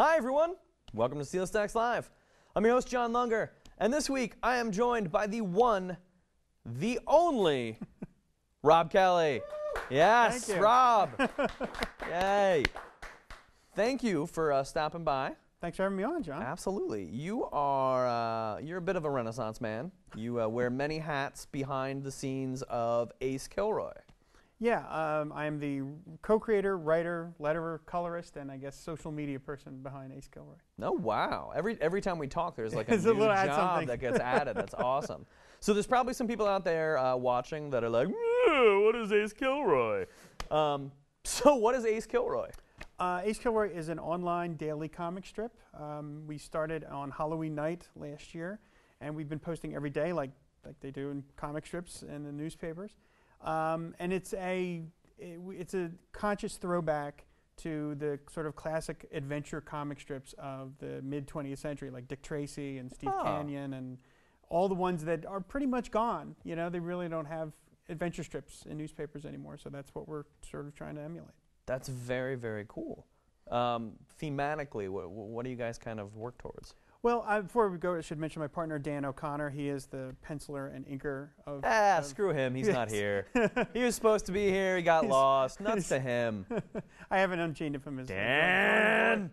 Hi everyone, welcome to SteelStacks Live. I'm your host John Lunger, and this week I am joined by the one, the only, Rob Kelly. Yes, Thank you. Rob. Yay. Thank you for stopping by. Thanks for having me on, John. Absolutely. You are, you're a bit of a Renaissance man. You wear many hats behind the scenes of Ace Kilroy. Yeah, I am the co-creator, writer, letterer, colorist, and I guess social media person behind Ace Kilroy. Oh, wow. Every time we talk, there's like a There's a new little add job something. that gets added. That's awesome. So there's probably some people out there watching that are like, what is Ace Kilroy? So what is Ace Kilroy? Ace Kilroy is an online daily comic strip. We started on Halloween night last year, and we've been posting every day like they do in comic strips in the newspapers. And it's a conscious throwback to the sort of classic adventure comic strips of the mid-20th century, like Dick Tracy and Steve Canyon and all the ones that are pretty much gone. You know, they really don't have adventure strips in newspapers anymore, so that's what we're sort of trying to emulate. That's very, very cool. Thematically, what do you guys kind of work towards? Well, before we go, I should mention my partner, Dan O'Connor. He is the penciler and inker of... Screw him. He's not here. He was supposed to be here. He got lost. Nuts to him. I haven't unchained him from his... Dan!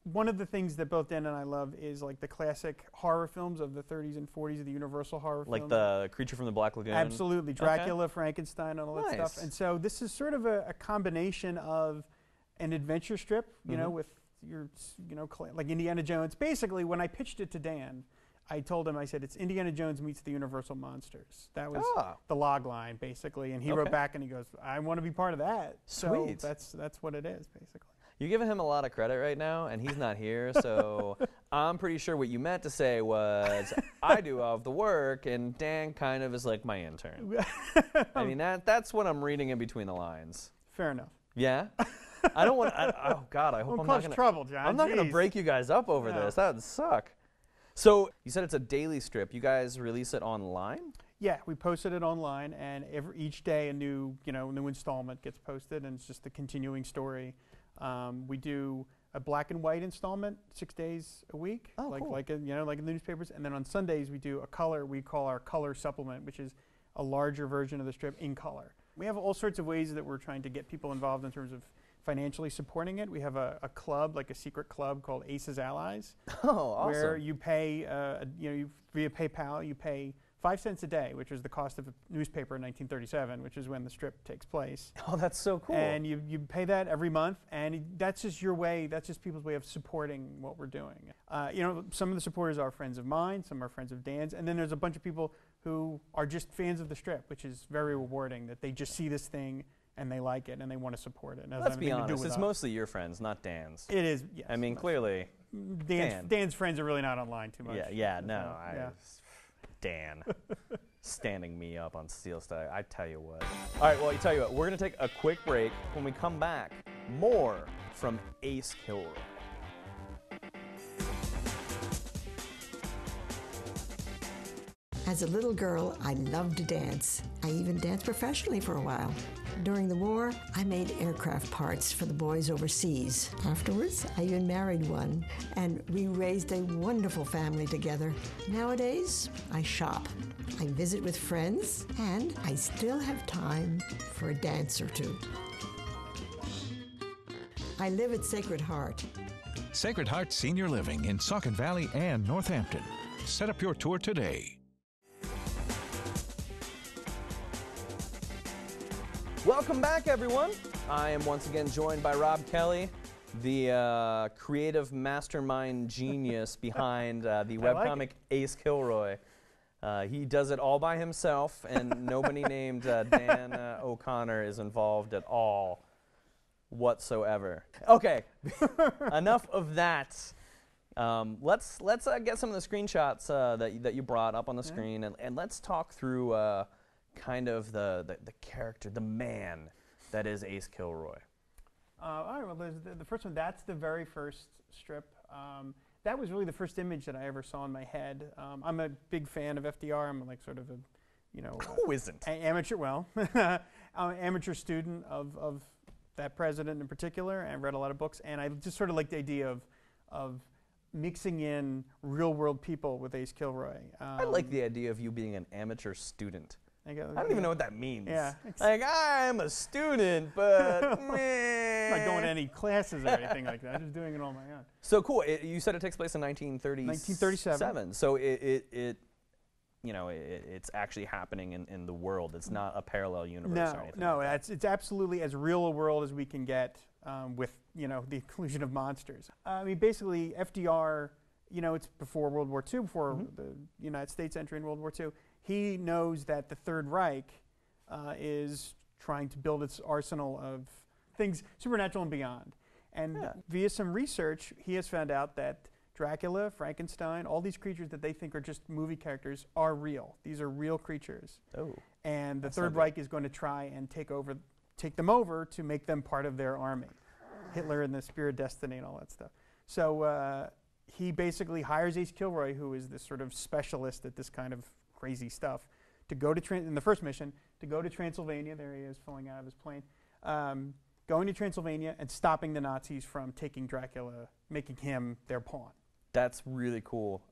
One of the things that both Dan and I love is like the classic horror films of the 30s and 40s, of the Universal horror films. Like the Creature from the Black Lagoon? Absolutely. Dracula, Frankenstein, and all that Nice. stuff. And so this is sort of a combination of an adventure strip, you know, with your, like Indiana Jones. Basically, when I pitched it to Dan, I told him, I said, it's Indiana Jones meets the Universal Monsters. That was the log line, basically. And he wrote back and he goes, I want to be part of that. Sweet. So that's what it is, basically. You're giving him a lot of credit right now, and he's not here, so I'm pretty sure what you meant to say was, I do all of the work, and Dan kind of is like my intern. I mean, that's what I'm reading in between the lines. Fair enough. Yeah? I don't want oh, God, I hope I'm not going to... trouble, John. I'm not going to break you guys up over this. That would suck. So, you said it's a daily strip. You guys release it online? Yeah, we posted it online, and each day a new installment gets posted, and it's just a continuing story. We do a black and white installment 6 days a week, like in the newspapers, and then on Sundays we do a color we call our color supplement, which is a larger version of the strip in color. We have all sorts of ways that we're trying to get people involved in terms of financially supporting it. We have a club, like a secret club called Ace's Allies, where you pay, via PayPal, you pay 5 cents a day, which is the cost of a newspaper in 1937, which is when the strip takes place. Oh, that's so cool. And you pay that every month, and that's just your way, that's just people's way of supporting what we're doing. Some of the supporters are friends of mine, some are friends of Dan's, and then there's a bunch of people who are just fans of the strip, which is very rewarding, that they just see this thing and they like it and they want to support it. Let's be honest, it's mostly your friends, not Dan's. It is, yes. I mean, clearly, Dan's friends are really not online too much. Dan, standing me up on SteelStacks. I tell you what. All right, well, we're going to take a quick break. When we come back, more from Ace Kilroy. As a little girl, I loved to dance. I even danced professionally for a while. During the war, I made aircraft parts for the boys overseas. Afterwards, I even married one, and we raised a wonderful family together. Nowadays, I shop, I visit with friends, and I still have time for a dance or two. I live at Sacred Heart. Sacred Heart Senior Living in Saucon Valley and Northampton. Set up your tour today. Welcome back, everyone. I am once again joined by Rob Kelly, the creative mastermind genius behind the webcomic Ace Kilroy. He does it all by himself, and nobody named Dan O'Connor is involved at all whatsoever. Okay, enough of that. Let's get some of the screenshots that you brought up on the screen, and let's talk through kind of the character, the man that is Ace Kilroy. All right, well, there's the first one. That's the very first strip. That was really the first image that I ever saw in my head. I'm a big fan of FDR. I'm like sort of a, who isn't? Amateur. Well, I'm an amateur student of that president in particular, and read a lot of books. And I just sort of like the idea of mixing in real-world people with Ace Kilroy. I like the idea of you being an amateur student. I don't even know what that means. Yeah. Like, I'm a student, but I'm not going to any classes or anything like that. I'm just doing it on my own. So cool. You said it takes place in 1937. So it's actually happening in the world. It's not a parallel universe or anything. No, like it's absolutely as real a world as we can get with the inclusion of monsters. I mean, basically, FDR, it's before World War II, before the United States entry in World War II. He knows that the Third Reich is trying to build its arsenal of things supernatural and beyond. And via some research, he has found out that Dracula, Frankenstein, all these creatures that they think are just movie characters are real. These are real creatures. Oh. And the Third Reich is going to try and take them over to make them part of their army. Hitler and the Spear of Destiny and all that stuff. So he basically hires Ace Kilroy, who is this sort of specialist at this kind of crazy stuff, to go to in the first mission, to go to Transylvania. There he is, falling out of his plane. Going to Transylvania and stopping the Nazis from taking Dracula, making him their pawn. That's really cool.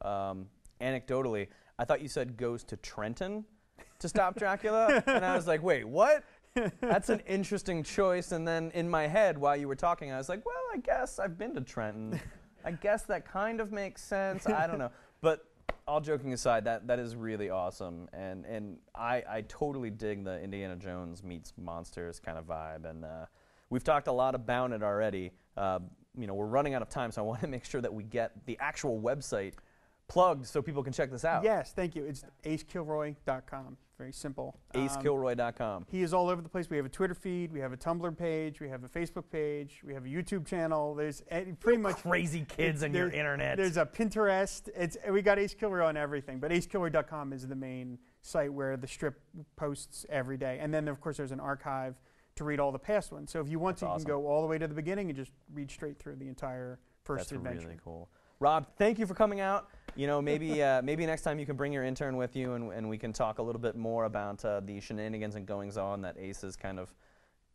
Anecdotally, I thought you said goes to Trenton to stop Dracula, and I was like, wait, what? That's an interesting choice. And then in my head, while you were talking, I was like, well, I guess I've been to Trenton. I guess that kind of makes sense. I don't know. But all joking aside, that is really awesome. And I totally dig the Indiana Jones meets monsters kind of vibe. And we've talked a lot about it already. We're running out of time, so I want to make sure that we get the actual website plugged so people can check this out. Yes, thank you. It's acekilroy.com. Very simple. acekilroy.com. He is all over the place. We have a Twitter feed. We have a Tumblr page. We have a Facebook page. We have a YouTube channel. There's pretty much crazy kids on your internet. There's a Pinterest. We got Ace Kilroy on everything, but acekilroy.com is the main site where the strip posts every day. And then, of course, there's an archive to read all the past ones. So if you want to, you can go all the way to the beginning and just read straight through the entire first adventure. That's really cool. Rob, thank you for coming out. Maybe next time you can bring your intern with you, and we can talk a little bit more about the shenanigans and goings-on that Ace has kind of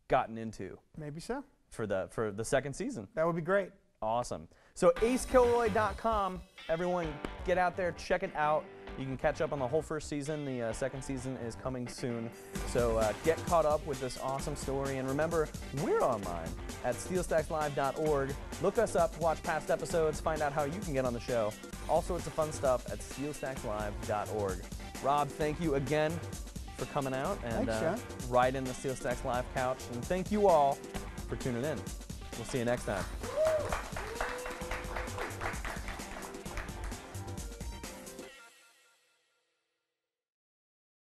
gotten into. Maybe so. For the second season. That would be great. Awesome. So acekilroy.com. Everyone, get out there, check it out. You can catch up on the whole first season. The second season is coming soon. So get caught up with this awesome story. And remember, we're online at SteelStacksLive.org. Look us up, watch past episodes, find out how you can get on the show. All sorts of fun stuff at SteelStacksLive.org. Rob, thank you again for coming out and riding the SteelStacks Live couch. And thank you all for tuning in. We'll see you next time.